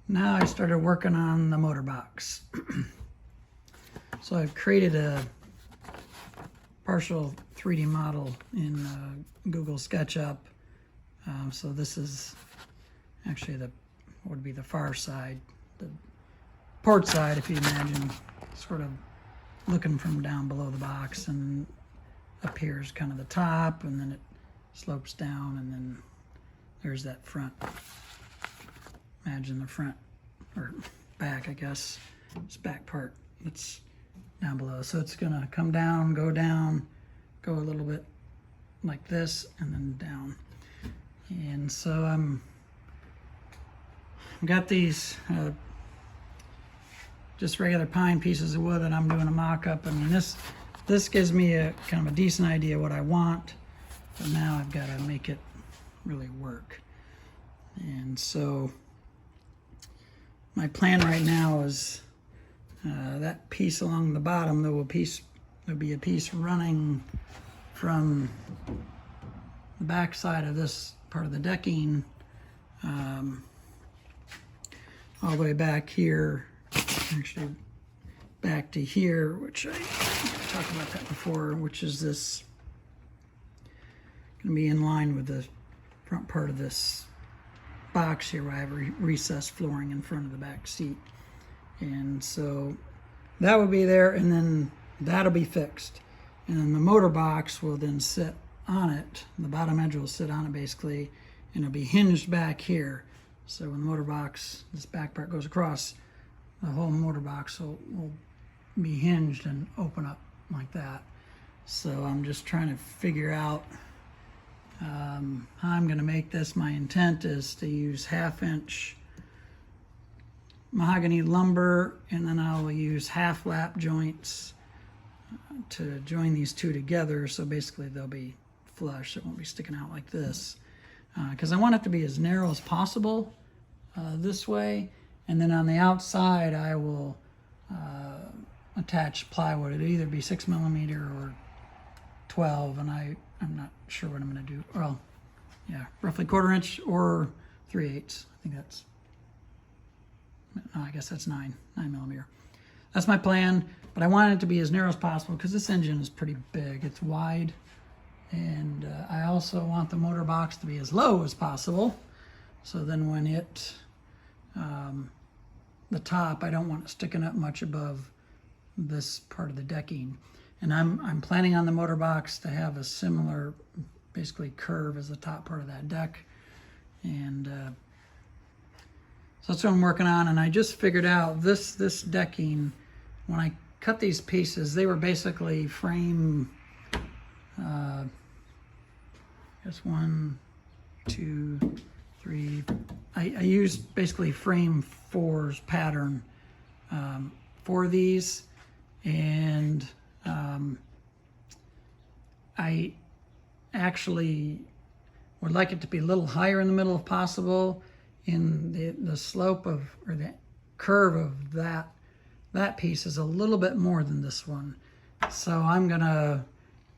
now I started working on the motor box. So I've created a partial 3D model in Google SketchUp. So this is actually what would be the far side, the port side, if you imagine, sort of looking from down below the box, and up here is kind of the top, and then it slopes down, and then there's that front. Imagine the front, or back, I guess. This back part that's down below. So it's gonna come down, go a little bit like this, and then down. And so I've got these just regular pine pieces of wood that I'm doing a mock-up. I mean, this gives me a kind of a decent idea what I want, but now I've got to make it really work. And so my plan right now is that piece along the bottom, there'll be a piece running from the back side of this part of the decking all the way back here, actually back to here, which I talked about that before, which is this going to be in line with the front part of this box here where I have recessed flooring in front of the back seat. And so that will be there, and then that'll be fixed. And then the motor box will then sit on it. The bottom edge will sit on it basically, and it'll be hinged back here. So when the motor box, this back part goes across, the whole motor box will be hinged and open up like that. So I'm just trying to figure out how I'm going to make this. My intent is to use 1/2-inch mahogany lumber, and then I'll use half lap joints to join these two together. So basically they'll be flush. It won't be sticking out like this, because I want it to be as narrow as possible this way. And then on the outside I will attach plywood. It'll either be 6mm or 12, and I'm not sure what I'm going to do. Well, yeah, roughly 1/4 inch or 3/8. I think that's, no, I guess that's 9mm. That's my plan, but I want it to be as narrow as possible because this engine is pretty big. It's wide, and I also want the motor box to be as low as possible. So then when it, the top, I don't want it sticking up much above this part of the decking. And I'm planning on the motor box to have a similar, basically, curve as the top part of that deck. And so that's what I'm working on. And I just figured out this decking, when I cut these pieces, they were basically frame, I guess 1, 2, 3. I used basically frame 4's pattern for these, and I actually would like it to be a little higher in the middle if possible. In the slope of, or the curve of that piece is a little bit more than this one. So I'm gonna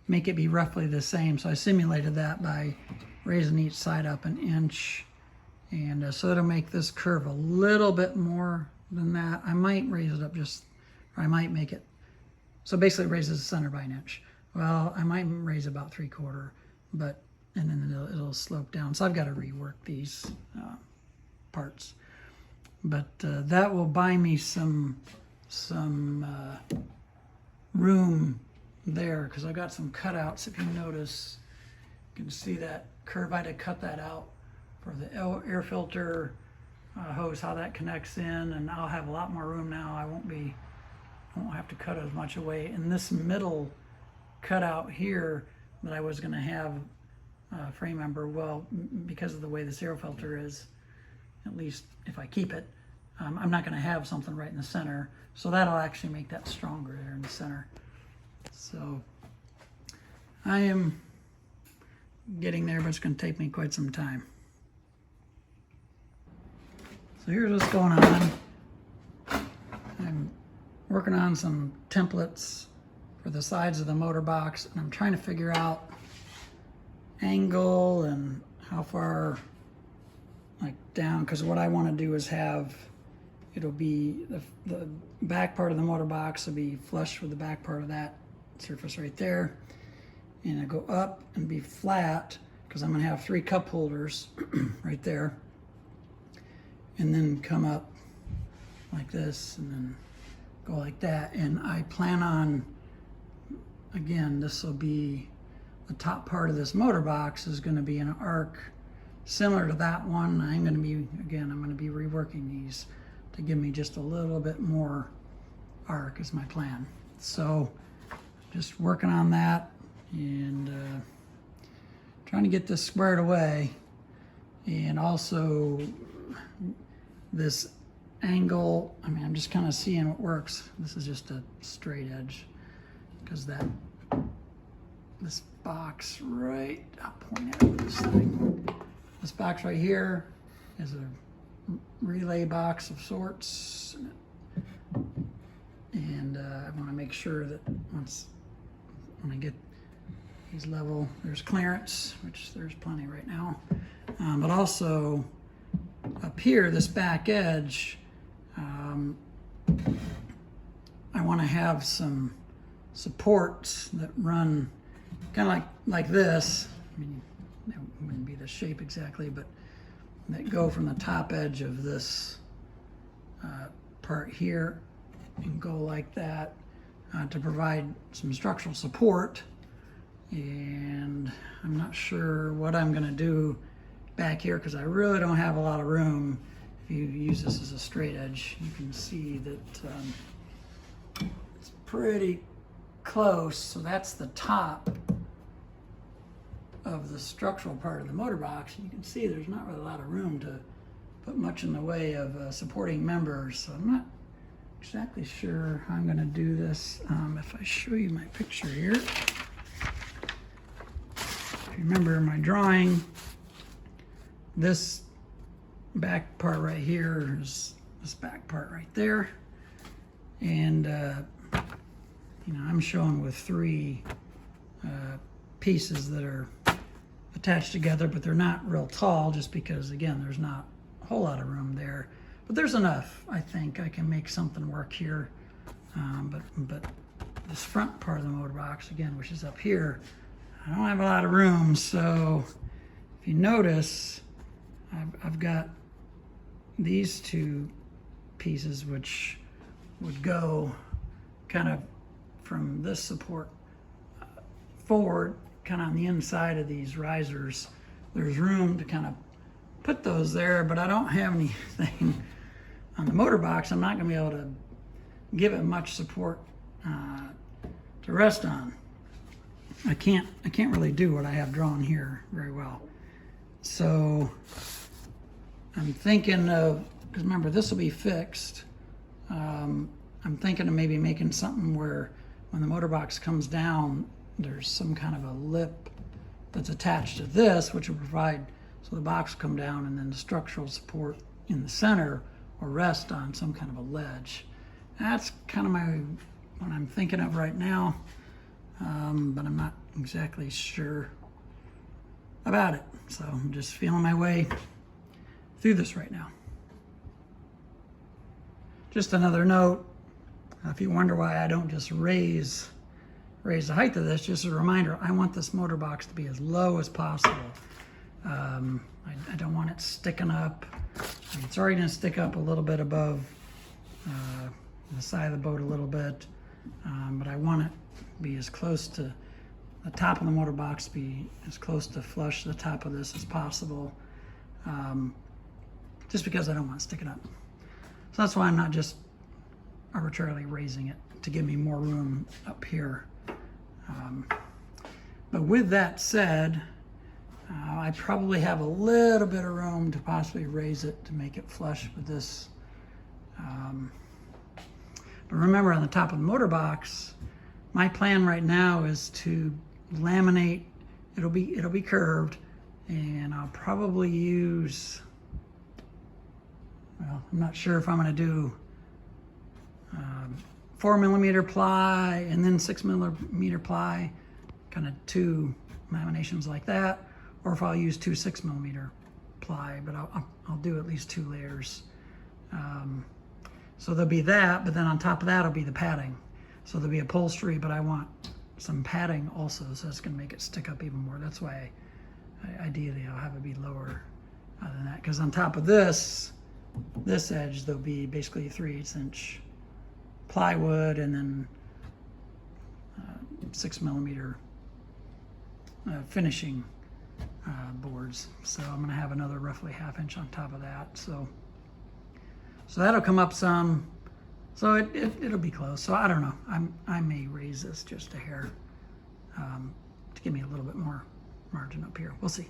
make it be roughly the same. So I simulated that by raising each side up 1 inch. And so it'll make this curve a little bit more than that. I might raise it up just, or I might make it, so basically it raises the center by 1 inch. Well, I might raise about 3/4, but, and then it'll slope down. So I've got to rework these parts. But that will buy me some room there, because I've got some cutouts. If you notice, you can see that curve. I had to cut that out for the air filter hose, how that connects in, and I'll have a lot more room now. I won't have to cut as much away. And this middle cutout here that I was going to have frame member, well, because of the way this air filter is, at least if I keep it, I'm not going to have something right in the center. So that'll actually make that stronger there in the center. So I am getting there, but it's going to take me quite some time. So here's what's going on. I'm working on some templates for the sides of the motor box, and I'm trying to figure out angle and how far, like, down, because what I want to do is have it'll be, the back part of the motor box will be flush with the back part of that surface right there. And it'll go up and be flat, because I'm gonna have 3 cup holders right there. And then come up like this, and then go like that. And I plan on, again, this will be, the top part of this motor box is gonna be an arc similar to that one. I'm gonna be reworking these to give me just a little bit more arc is my plan. So just working on that and trying to get this squared away. And also this angle, I mean, I'm just kind of seeing what works. This is just a straight edge, because this box right, I'll point out this thing. This box right here is a relay box of sorts. And I want to make sure that when I get these level, there's clearance, which there's plenty right now. But also up here, this back edge, I want to have some supports that run kind of like this. I mean, that wouldn't be the shape exactly, but that go from the top edge of this part here and go like that to provide some structural support. And I'm not sure what I'm going to do back here, because I really don't have a lot of room. If you use this as a straight edge, you can see that it's pretty close. So that's the top of the structural part of the motor box. You can see there's not really a lot of room to put much in the way of supporting members. So I'm not exactly sure how I'm going to do this. If I show you my picture here, if you remember my drawing, this back part right here is this back part right there. And, you know, I'm showing with 3 pieces that are attached together, but they're not real tall, just because, again, there's not a whole lot of room there. But there's enough. I think I can make something work here. But this front part of the motor box, again, which is up here, I don't have a lot of room. So if you notice, I've got these 2 pieces which would go kind of from this support forward, kind of on the inside of these risers. There's room to kind of put those there, but I don't have anything on the motor box. I'm not going to be able to give it much support to rest on. I can't really do what I have drawn here very well. So I'm thinking of, because remember, this will be fixed. I'm thinking of maybe making something where when the motor box comes down, there's some kind of a lip that's attached to this, which will provide, so the box will come down, and then the structural support in the center will rest on some kind of a ledge. That's kind of what I'm thinking of right now, but I'm not exactly sure about it. So I'm just feeling my way through this right now. Just another note, if you wonder why I don't just raise the height of this, just a reminder, I want this motor box to be as low as possible. I don't want it sticking up. I mean, it's already going to stick up a little bit above the side of the boat a little bit, but I want it to be as close to the top of the motor box, be as close to flush the top of this as possible, just because I don't want it sticking up. So that's why I'm not just arbitrarily raising it to give me more room up here. But with that said, I probably have a little bit of room to possibly raise it to make it flush with this. But remember, on the top of the motor box, my plan right now is to laminate. It'll be curved, and I'll probably use, well, I'm not sure if I'm going to do 4mm ply and then 6mm ply, kind of 2 laminations like that, or if I'll use 2 6mm ply, but I'll do at least 2 layers. So there'll be that, but then on top of that will be the padding. So there'll be upholstery, but I want some padding also, so that's going to make it stick up even more. That's why ideally I'll have it be lower than that, because on top of this edge there'll be basically 3/8 inch plywood and then 6mm finishing boards. So I'm going to have another roughly 1/2 inch on top of that. So that'll come up some. So it'll be close. So I don't know. I may raise this just a hair to give me a little bit more margin up here. We'll see.